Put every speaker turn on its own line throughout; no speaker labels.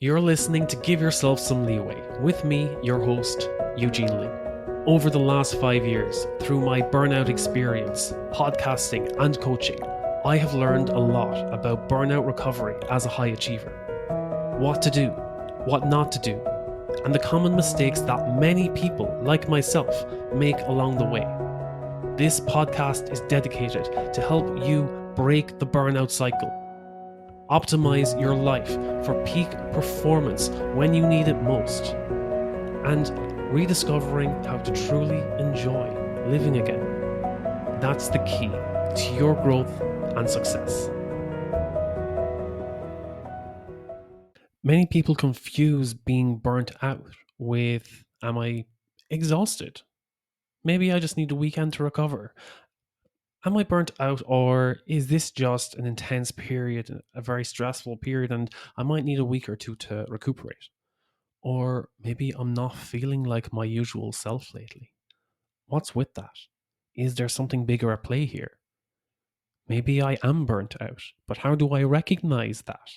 You're listening to Give Yourself Some Leeway with me, your host, Eugene Lee. Over the last 5 years, through my burnout experience, podcasting, and coaching, I have learned a lot about burnout recovery as a high achiever. What to do, what not to do, and the common mistakes that many people, like myself, make along the way. This podcast is dedicated to help you break the burnout cycle. Optimize your life for peak performance when you need it most, and rediscovering how to truly enjoy living again. That's the key to your growth and success. Many people confuse being burnt out with, am I exhausted? Maybe I just need a weekend to recover. Am I burnt out, or is this just an intense period, a very stressful period, and I might need a week or two to recuperate? Or maybe I'm not feeling like my usual self lately. What's with that? Is there something bigger at play here? Maybe I am burnt out, but how do I recognize that?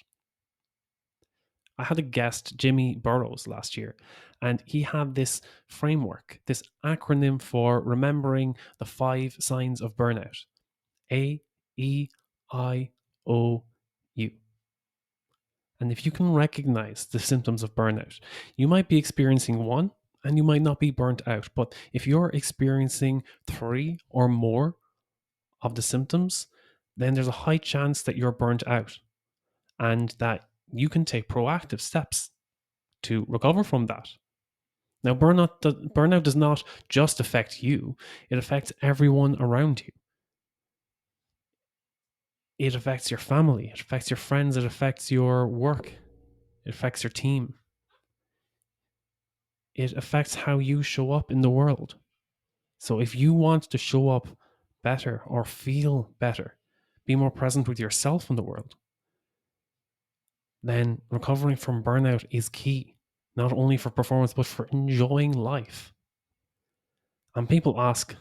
I had a guest, Jimmy Burrows, last year, and he had this framework, this acronym for remembering the 5 signs of burnout: A, E, I, O, U. And if you can recognize the symptoms of burnout, you might be experiencing one and you might not be burnt out. But if you're experiencing 3 or more of the symptoms, then there's a high chance that you're burnt out and that you can take proactive steps to recover from that. Now, burnout does not just affect you, it affects everyone around you. It affects your family, it affects your friends, it affects your work, it affects your team. It affects how you show up in the world. So if you want to show up better or feel better, be more present with yourself in the world, then recovering from burnout is key, not only for performance, but for enjoying life. And people ask,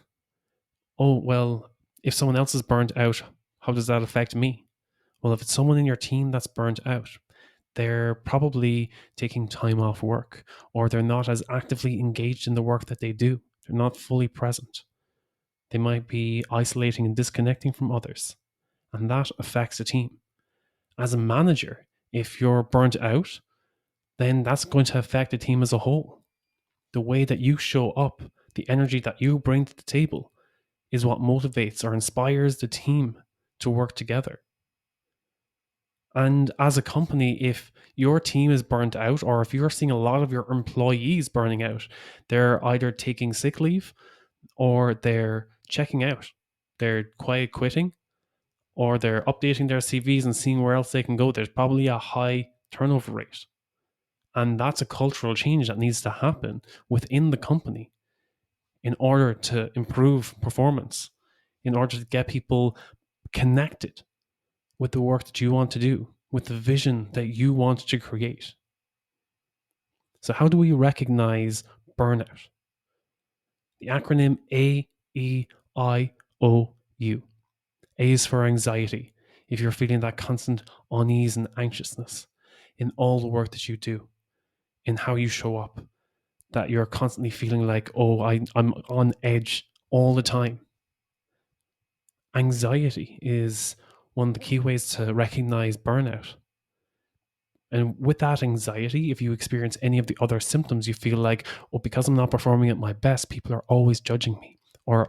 oh, well, if someone else is burnt out, how does that affect me? Well, if it's someone in your team that's burnt out, they're probably taking time off work, or they're not as actively engaged in the work that they do. They're not fully present. They might be isolating and disconnecting from others, and that affects the team. As a manager, if you're burnt out, then that's going to affect the team as a whole. The way that you show up, the energy that you bring to the table, is what motivates or inspires the team to work together. And as a company, if your team is burnt out, or if you're seeing a lot of your employees burning out, they're either taking sick leave or they're checking out. They're quiet quitting, or they're updating their CVs and seeing where else they can go. There's probably a high turnover rate. And that's a cultural change that needs to happen within the company in order to improve performance, in order to get people connected with the work that you want to do, with the vision that you want to create. So how do we recognize burnout? The acronym AEIOU. A is for anxiety. If you're feeling that constant unease and anxiousness in all the work that you do, in how you show up, that you're constantly feeling like, oh, I'm on edge all the time. Anxiety is one of the key ways to recognize burnout. And with that anxiety, if you experience any of the other symptoms, you feel like, oh, because I'm not performing at my best, people are always judging me, or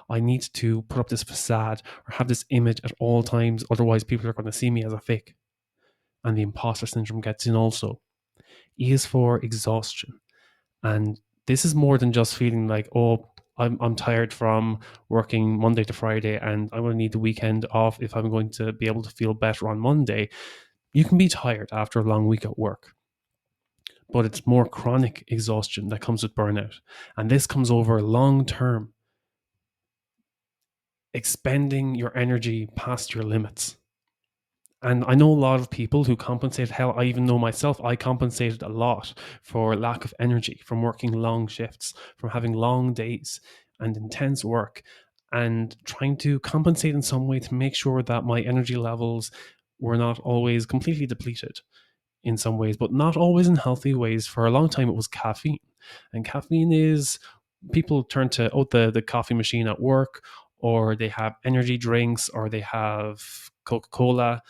I need to put up this facade or have this image at all times, otherwise people are going to see me as a fake. And the imposter syndrome gets in also. E is for exhaustion. And this is more than just feeling like, oh, I'm tired from working Monday to Friday and I'm going to need the weekend off if I'm going to be able to feel better on Monday. You can be tired after a long week at work, but it's more chronic exhaustion that comes with burnout. And this comes over long term, expending your energy past your limits. And I know a lot of people who compensate. Hell, I even know myself, I compensated a lot for lack of energy from working long shifts, from having long days and intense work, and trying to compensate in some way to make sure that my energy levels were not always completely depleted. in some ways, but not always in healthy ways. For a long time, it was caffeine. And caffeine is, people turn to, the coffee machine at work, or they have energy drinks, or they have Coca Cola,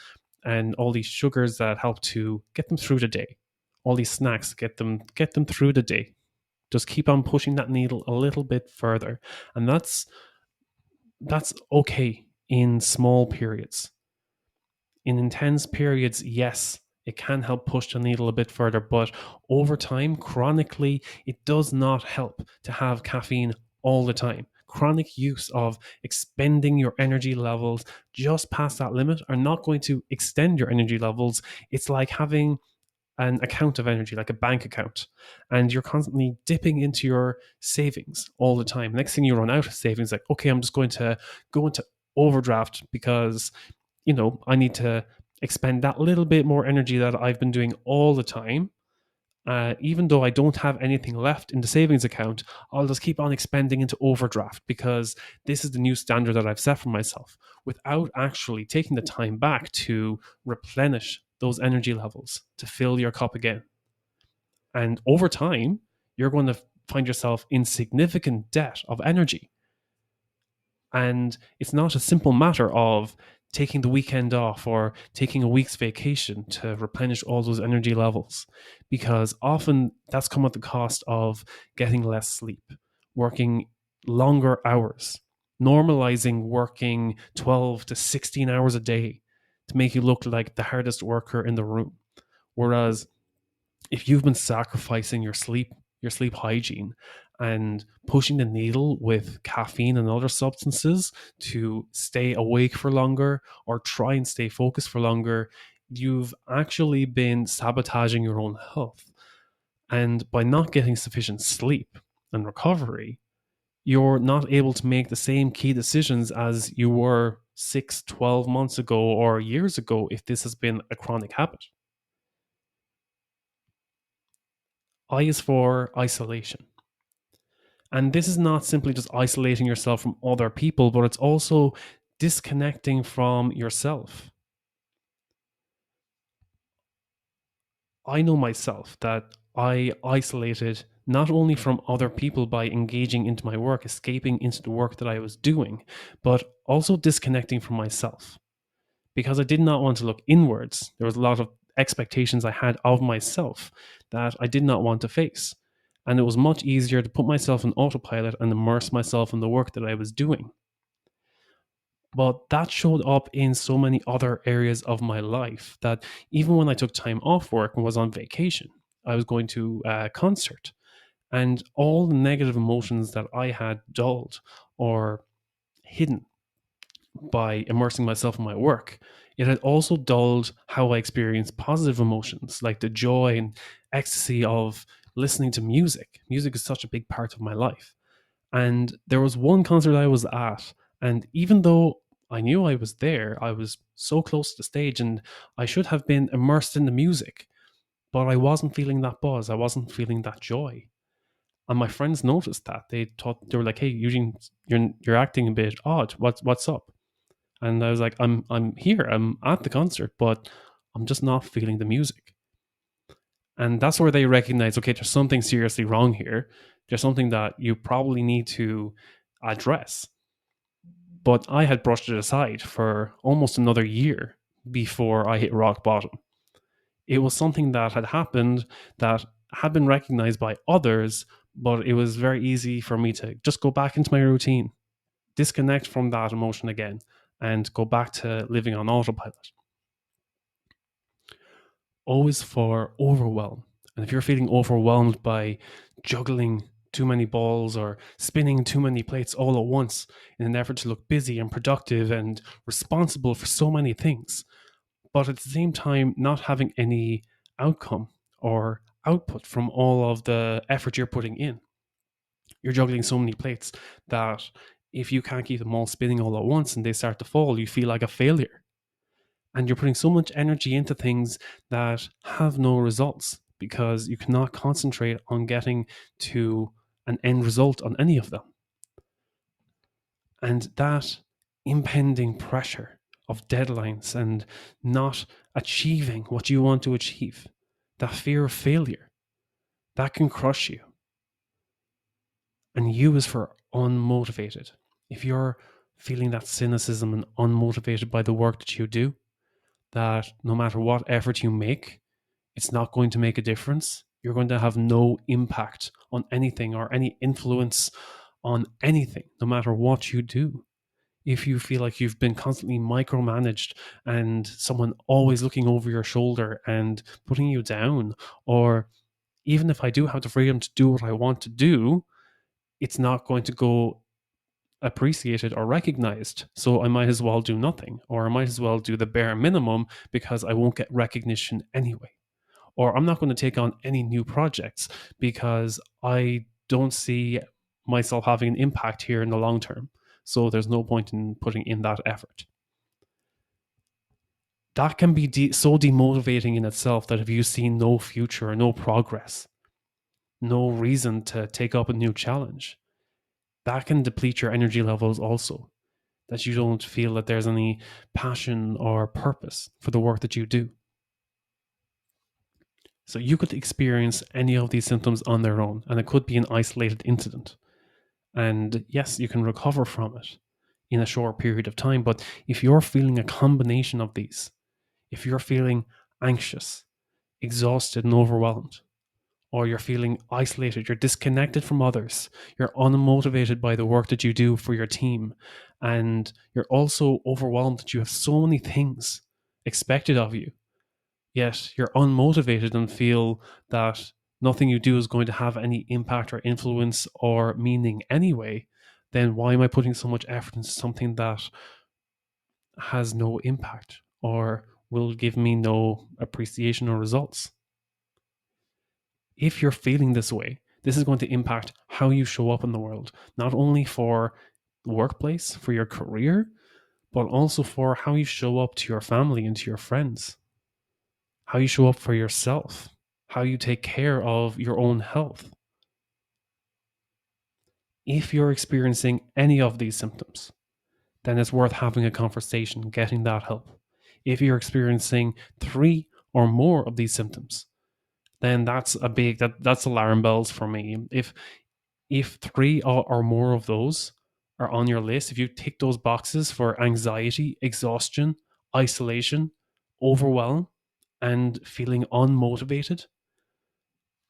and all these sugars that help to get them through the day. All these snacks get them through the day. Just keep on pushing that needle a little bit further, and that's okay in small periods. In intense periods, yes, it can help push the needle a bit further, but over time, chronically, it does not help to have caffeine all the time. Chronic use of expending your energy levels just past that limit are not going to extend your energy levels. It's like having an account of energy, like a bank account, and you're constantly dipping into your savings all the time. Next thing you run out of savings, like, okay, I'm just going to go into overdraft because I need to expend that little bit more energy that I've been doing all the time. Even though I don't have anything left in the savings account, I'll just keep on expending into overdraft because this is the new standard that I've set for myself without actually taking the time back to replenish those energy levels, to fill your cup again. And over time, you're going to find yourself in significant debt of energy. And it's not a simple matter of taking the weekend off or taking a week's vacation to replenish all those energy levels, because often that's come at the cost of getting less sleep, working longer hours, normalizing working 12 to 16 hours a day to make you look like the hardest worker in the room. Whereas if you've been sacrificing your sleep hygiene, and pushing the needle with caffeine and other substances to stay awake for longer or try and stay focused for longer, you've actually been sabotaging your own health. And by not getting sufficient sleep and recovery, you're not able to make the same key decisions as you were 6, 12 months ago or years ago if this has been a chronic habit. I is for isolation. And this is not simply just isolating yourself from other people, but it's also disconnecting from yourself. I know myself that I isolated not only from other people by engaging into my work, escaping into the work that I was doing, but also disconnecting from myself because I did not want to look inwards. There was a lot of expectations I had of myself that I did not want to face. And it was much easier to put myself in autopilot and immerse myself in the work that I was doing. But that showed up in so many other areas of my life that even when I took time off work and was on vacation, I was going to a concert, and all the negative emotions that I had dulled or hidden by immersing myself in my work, it had also dulled how I experienced positive emotions like the joy and ecstasy of listening to music. Music is such a big part of my life. And there was one concert I was at, and even though I knew I was there, I was so close to the stage and I should have been immersed in the music, but I wasn't feeling that buzz. I wasn't feeling that joy. And my friends noticed that. They were like, "Hey, Eugene, you're acting a bit odd. What's up?" And I was like, I'm here. I'm at the concert, but I'm just not feeling the music." And that's where they recognize, okay, there's something seriously wrong here. There's something that you probably need to address. But I had brushed it aside for almost another year before I hit rock bottom. It was something that had happened that had been recognized by others, but it was very easy for me to just go back into my routine, disconnect from that emotion again, and go back to living on autopilot. Always for overwhelm. And if you're feeling overwhelmed by juggling too many balls or spinning too many plates all at once in an effort to look busy and productive and responsible for so many things, but at the same time not having any outcome or output from all of the effort you're putting in, you're juggling so many plates that if you can't keep them all spinning all at once and they start to fall, you feel like a failure. And you're putting so much energy into things that have no results because you cannot concentrate on getting to an end result on any of them. And that impending pressure of deadlines and not achieving what you want to achieve that fear of failure, that can crush you. And U is for unmotivated. If you're feeling that cynicism and unmotivated by the work that you do, that no matter what effort you make, it's not going to make a difference. You're going to have no impact on anything or any influence on anything, no matter what you do. If you feel like you've been constantly micromanaged and someone always looking over your shoulder and putting you down, or even if I do have the freedom to do what I want to do, it's not going to go appreciated or recognized. So I might as well do nothing, or I might as well do the bare minimum because I won't get recognition anyway. Or I'm not going to take on any new projects because I don't see myself having an impact here in the long term. So there's no point in putting in that effort. That can be so demotivating in itself that if you see no future, no progress, no reason to take up a new challenge, that can deplete your energy levels also. That you don't feel that there's any passion or purpose for the work that you do. So you could experience any of these symptoms on their own, and it could be an isolated incident. And yes, you can recover from it in a short period of time. But if you're feeling a combination of these, if you're feeling anxious, exhausted, and overwhelmed, or you're feeling isolated, you're disconnected from others, you're unmotivated by the work that you do for your team, and you're also overwhelmed that you have so many things expected of you, yet you're unmotivated and feel that nothing you do is going to have any impact or influence or meaning anyway, then why am I putting so much effort into something that has no impact or will give me no appreciation or results? If you're feeling this way, this is going to impact how you show up in the world, not only for the workplace, for your career, but also for how you show up to your family and to your friends, how you show up for yourself, how you take care of your own health. If you're experiencing any of these symptoms, then it's worth having a conversation, getting that help. If you're experiencing 3 or more of these symptoms, then that's that's alarm bells for me. If 3 or more of those are on your list, if you tick those boxes for anxiety, exhaustion, isolation, overwhelm, and feeling unmotivated,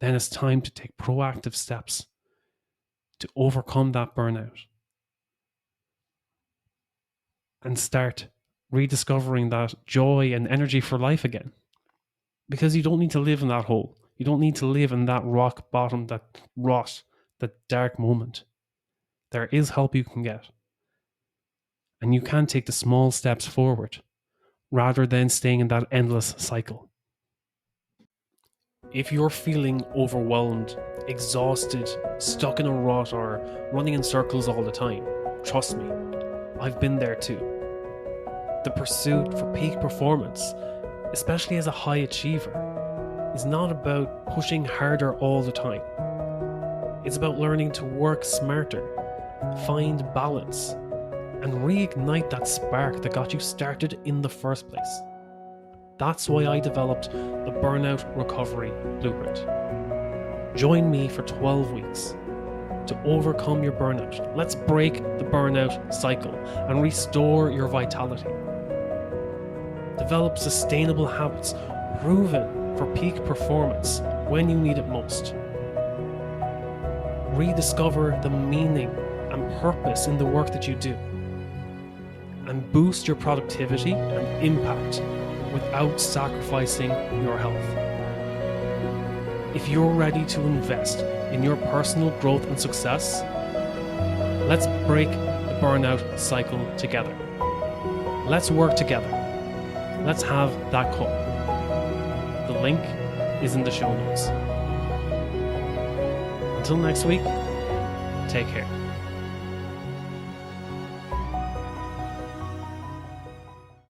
then it's time to take proactive steps to overcome that burnout and start rediscovering that joy and energy for life again. Because you don't need to live in that hole. You don't need to live in that rock bottom, that rot, that dark moment. There is help you can get. And you can take the small steps forward rather than staying in that endless cycle. If you're feeling overwhelmed, exhausted, stuck in a rut, or running in circles all the time, trust me, I've been there too. The pursuit for peak performance, especially as a high achiever, is not about pushing harder all the time. It's about learning to work smarter, find balance, and reignite that spark that got you started in the first place. That's why I developed the Burnout Recovery Blueprint. Join me for 12 weeks to overcome your burnout. Let's break the burnout cycle and restore your vitality. Develop sustainable habits proven for peak performance when you need it most. Rediscover the meaning and purpose in the work that you do. And boost your productivity and impact without sacrificing your health. If you're ready to invest in your personal growth and success, let's break the burnout cycle together. Let's work together. Let's have that call. The link is in the show notes. Until next week, take care.